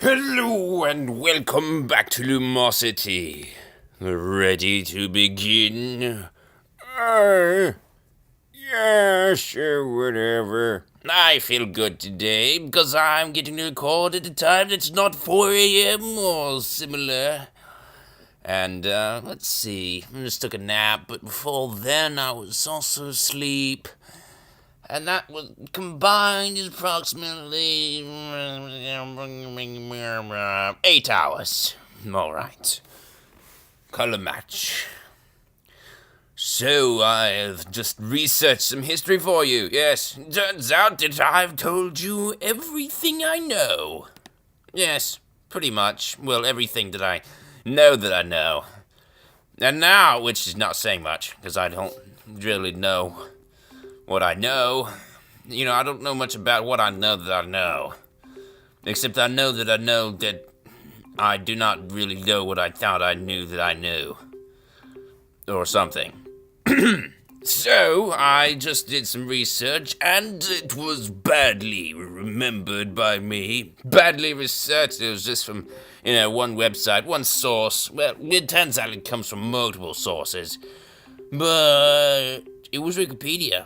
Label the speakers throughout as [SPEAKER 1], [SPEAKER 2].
[SPEAKER 1] Hello and welcome back to Lumosity. Ready to begin? Yeah, sure, whatever. I feel good today because I'm getting to record at a time that's not 4 a.m. or similar. And, let's see, I just took a nap, but before then I was also asleep. And that was combined is approximately 8 hours. All right. Color match. So I've just researched some history for you. Yes, turns out that I've told you everything I know. Yes, pretty much. Well, everything that I know. And now, which is not saying much, because I don't really know what I know. I don't know much about what I know that I know. Except I know that I do not really know what I thought I knew that I knew. Or something. So, I just did some research, and it was badly remembered by me. Badly researched. It was just from, one website, one source. Well, it turns out it comes from multiple sources. But it was Wikipedia.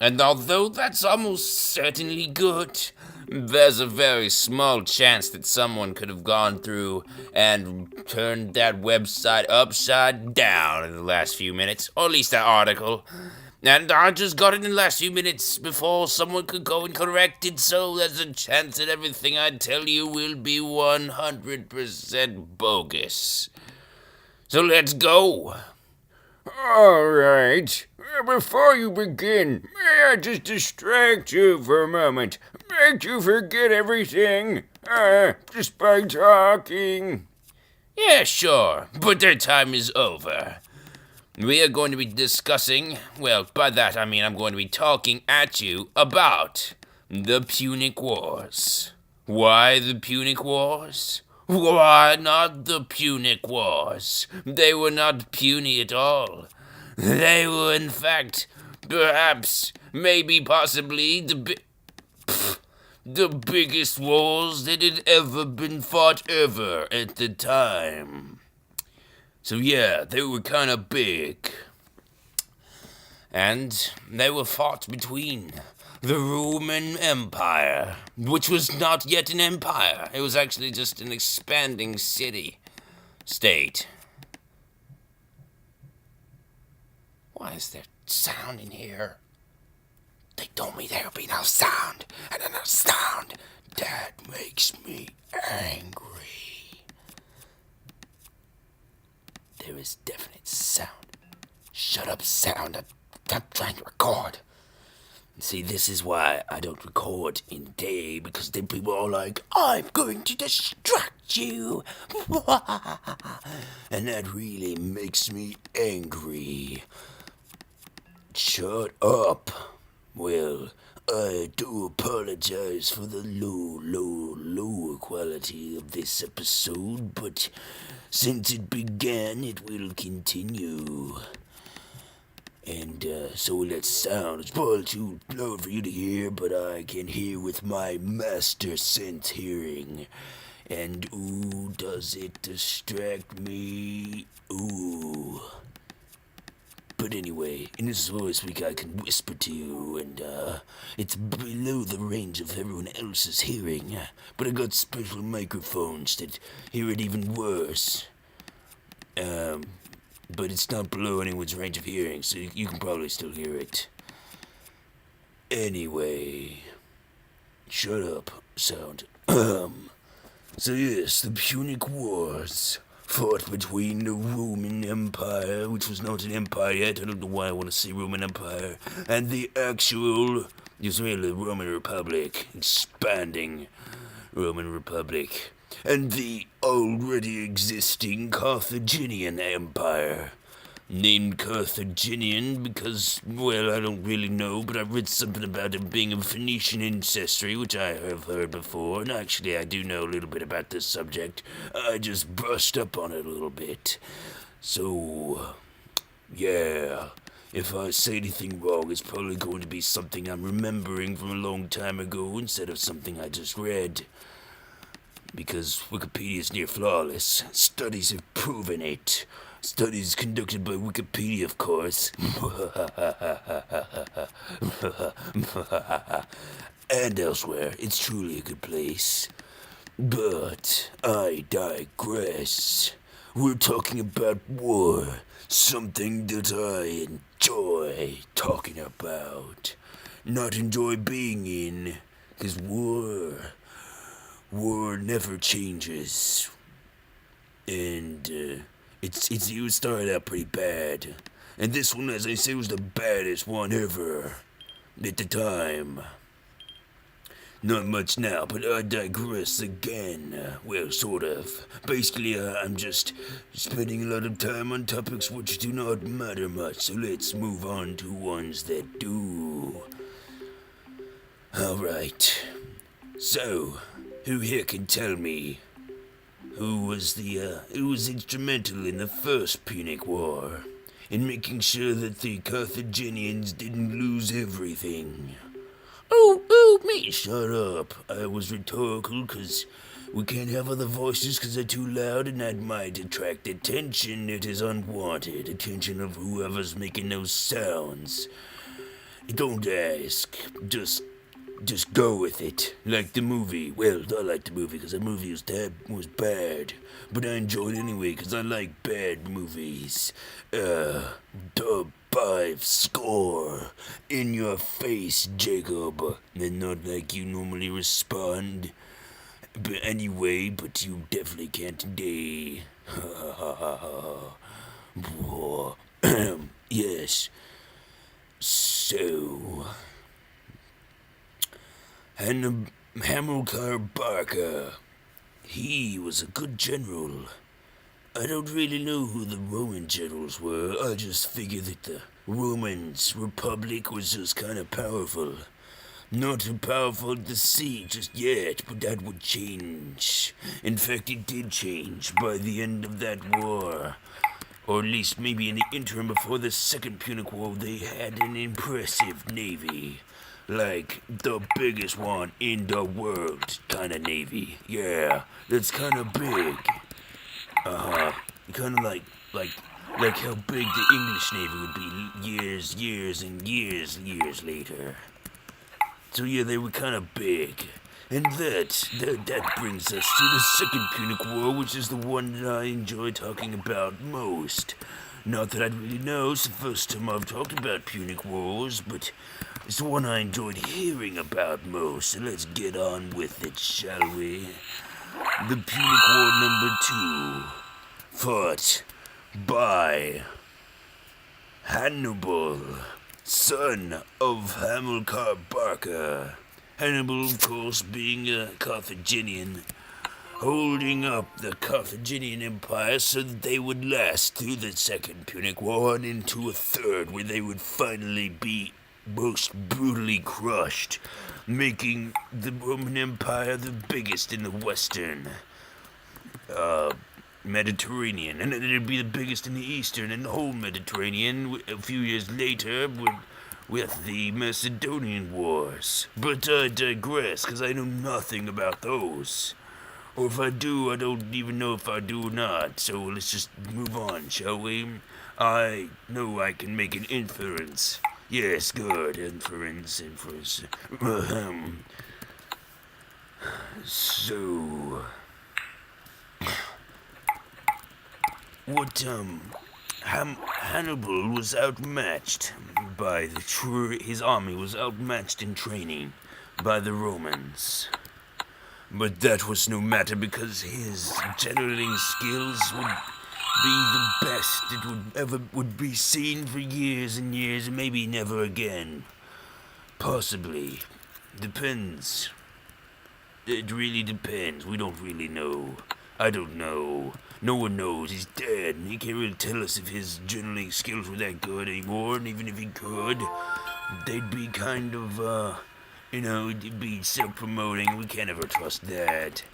[SPEAKER 1] And although that's almost certainly good, there's a very small chance that someone could have gone through and turned that website upside down in the last few minutes, or at least that article. And I just got it in the last few minutes before someone could go and correct it, so there's a chance that everything I tell you will be 100% bogus. So let's go. All right. Before you begin, may I just distract you for a moment? Make you forget everything? Just by talking? Yeah, sure, but their time is over. We are going to be discussing, well, by that I mean I'm going to be talking at you about the Punic Wars. Why the Punic Wars? Why not the Punic Wars? They were not puny at all. They were, in fact, perhaps, maybe, possibly, the biggest wars that had ever been fought ever at the time. So yeah, they were kind of big. And they were fought between the Roman Empire, which was not yet an empire. It was actually just an expanding state. Why is there sound in here? They told me there would be no sound, and then a sound that makes me angry. There is definite sound. Shut up, sound. I'm trying to record. See, this is why I don't record in the day, because then people are like, I'm going to distract you. And that really makes me angry. Shut up. Well, I do apologize for the lower quality of this episode, but since it began, it will continue. And so that sound is probably too loud for you to hear, but I can hear with my master sense hearing. And ooh, does it distract me? Ooh. But anyway, in this voice I can whisper to you, and it's below the range of everyone else's hearing. But I got special microphones that hear it even worse. But it's not below anyone's range of hearing, so you can probably still hear it. Anyway, shut up, sound. So yes, the Punic Wars fought between the Roman Empire, which was not an empire yet, I don't know why I want to say Roman Empire, and the actual Israeli Roman Republic, expanding Roman Republic, and the already existing Carthaginian Empire. Named Carthaginian because, well, I don't really know, but I read something about him being of Phoenician ancestry, which I have heard before, and actually I do know a little bit about this subject. I just brushed up on it a little bit. So, yeah, if I say anything wrong, it's probably going to be something I'm remembering from a long time ago instead of something I just read. because Wikipedia is near flawless. Studies have proven it. Studies conducted by Wikipedia, of course. And elsewhere, it's truly a good place. But I digress. We're talking about war, something that I enjoy talking about. Not enjoy being in, because war never changes. And it started out pretty bad. And this one, as I say, was the baddest one ever at the time. Not much now, but I digress again. Well, sort of. Basically, I'm just spending a lot of time on topics which do not matter much, so let's move on to ones that do. Alright. So, who here can tell me who was instrumental in the first Punic War? In making sure that the Carthaginians didn't lose everything? Oh, me! Shut up. I was rhetorical because we can't have other voices because they're too loud and that might attract attention that is unwanted. Attention of whoever's making those sounds. Don't ask. Just go with it. Like the movie. Well, I like the movie because the movie was bad. But I enjoyed it anyway because I like bad movies. Dub 5 score. In your face, Jacob. And not like you normally respond. But anyway, but you definitely can't today. Yes. So... Hamilcar Barca. He was a good general. I don't really know who the Roman generals were. I just figured that the Romans' republic was just kind of powerful. Not too powerful to see just yet, but that would change. In fact, it did change by the end of that war. Or at least maybe in the interim before the Second Punic War, they had an impressive navy. Like the biggest one in the world kind of navy. Yeah, that's kind of big. Kind of like how big the English navy would be years and years later. So yeah, they were kind of big. And that brings us to the Second Punic War, which is the one that I enjoy talking about most. Not that I really know, it's the first time I've talked about Punic Wars, but it's the one I enjoyed hearing about most, so let's get on with it, shall we? The Punic War #2, fought by Hannibal, son of Hamilcar Barca. Hannibal, of course, being a Carthaginian, holding up the Carthaginian Empire so that they would last through the Second Punic War and into a third where they would finally be most brutally crushed, making the Roman Empire the biggest in the Western Mediterranean, and then it'd be the biggest in the Eastern and the whole Mediterranean a few years later with the Macedonian Wars. But I digress, because I know nothing about those. Or if I do, I don't even know if I do or not, so let's just move on, shall we? I know I can make an inference. Yes, good, inference. So... Hannibal was outmatched by his army was outmatched in training by the Romans. But that was no matter because his generaling skills would be the best it would be seen for years and years, and maybe never again. Possibly. Depends. It really depends. We don't really know. I don't know. No one knows. He's dead, and he can't really tell us if his journaling skills were that good anymore, and even if he could, they'd be kind of, it'd be self-promoting. We can't ever trust that.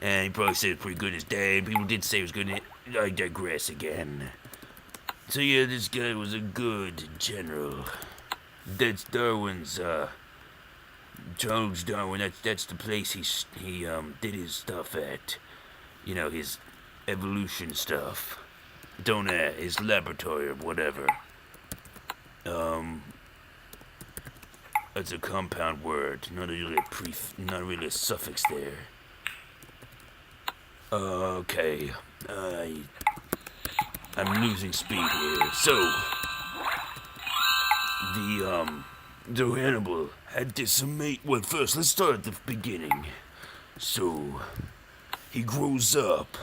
[SPEAKER 1] And he probably said it was pretty good in his day, and people did say it was good. I digress again. So yeah, this guy was a good general. That's Darwin's, Charles Darwin, that's the place he did his stuff at. You know, his evolution stuff. Don't his laboratory or whatever. That's a compound word, not really a suffix there. Okay, I'm losing speed here. So, the Hannibal had this amazing. Well, first, let's start at the beginning. So, he grows up,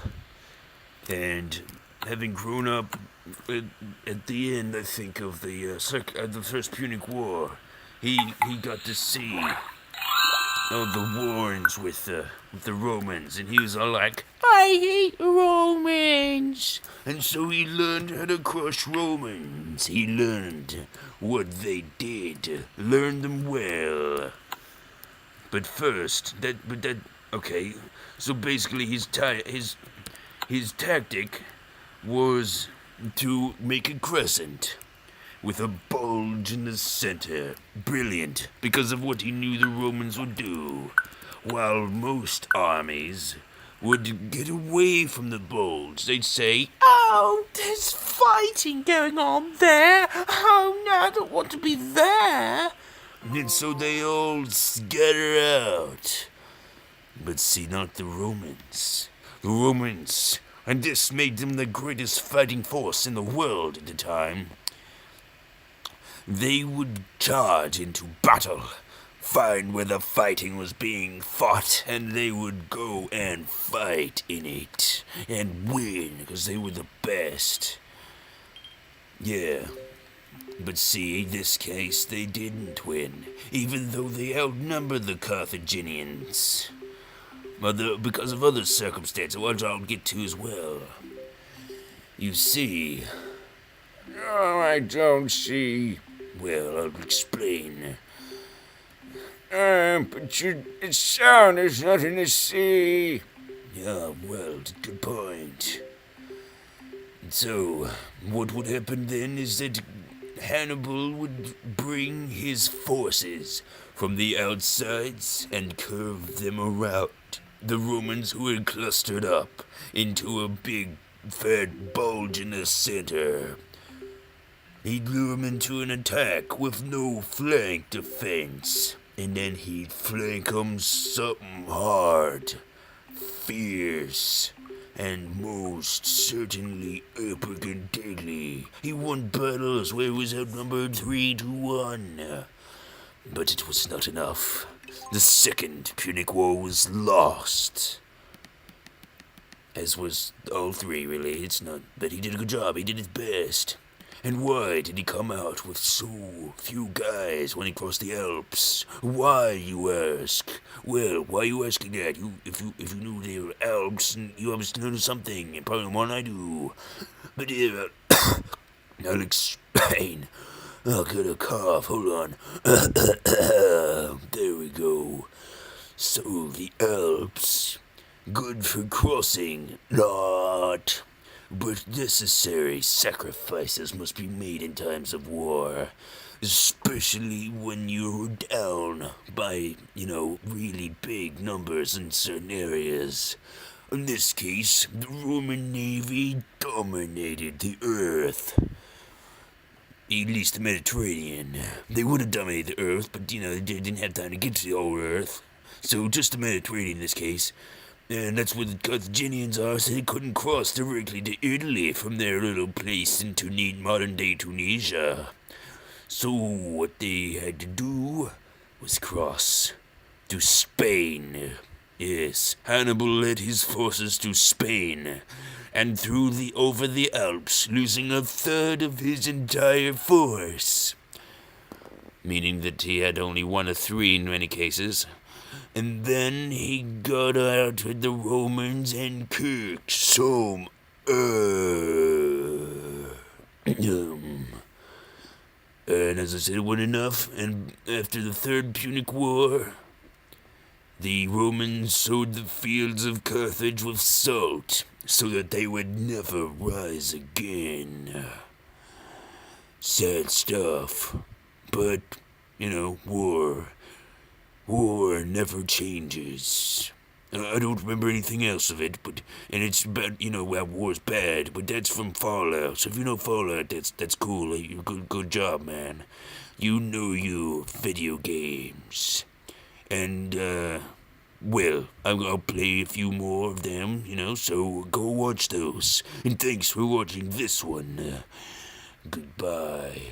[SPEAKER 1] and having grown up at the end, I think, of the First Punic War, he got to see the wars with the Romans, and he was all like, I hate Romans! And so he learned how to crush Romans. He learned what they did, learned them well. But first, okay, so basically his tactic was to make a crescent with a bulge in the center. Brilliant, because of what he knew the Romans would do. While most armies would get away from the bulge. They'd say, oh, there's fighting going on there. Oh, no, I don't want to be there. And so they all scatter out. But see, not the Romans. The Romans, and this made them the greatest fighting force in the world at the time. They would charge into battle, find where the fighting was being fought, and they would go and fight in it, and win, because they were the best. Yeah, but see, in this case, they didn't win, even though they outnumbered the Carthaginians. Because of other circumstances, which I'll get to as well. You see... Oh, I don't see... Well, I'll explain. But it's sound, there's nothing to see. Yeah, well, it's a good point. So, what would happen then is that Hannibal would bring his forces from the outsides and curve them around the Romans who had clustered up into a big, fat bulge in the center. He'd lure them into an attack with no flank defense, and then he'd flank them something hard, fierce, and most certainly epic and deadly. He won battles where he was outnumbered 3-1. But it was not enough. The Second Punic War was lost. As was all three, really. It's not, but he did a good job. He did his best. And why did he come out with so few guys when he crossed the Alps? Why, you ask? Well, why are you asking that? If you knew they were Alps, you obviously know something, and probably more than I do. But here, I'll explain. I'll get a cough, hold on. There we go. So, the Alps, good for crossing, not... But necessary sacrifices must be made in times of war, especially when you're down by, really big numbers in certain areas. In this case, the Roman Navy dominated the Earth. At least the Mediterranean. They would have dominated the Earth, but, they didn't have time to get to the whole Earth. So just the Mediterranean in this case. And that's where the Carthaginians are, so they couldn't cross directly to Italy from their little place into modern-day Tunisia. So what they had to do was cross to Spain. Yes, Hannibal led his forces to Spain, and over the Alps, losing a third of his entire force. Meaning that he had only 1 of 3 in many cases. And then he got out with the Romans and kicked some And as I said, it wasn't enough, and after the Third Punic War, the Romans sowed the fields of Carthage with salt, so that they would never rise again. Sad stuff, but, war.
[SPEAKER 2] War never changes. I don't remember anything else of it, and it's about, how war's bad, but that's from Fallout. So if you know Fallout, that's cool. Good job, man. You know your video games. And, well, I'll play a few more of them, so go watch those. And thanks for watching this one. Goodbye.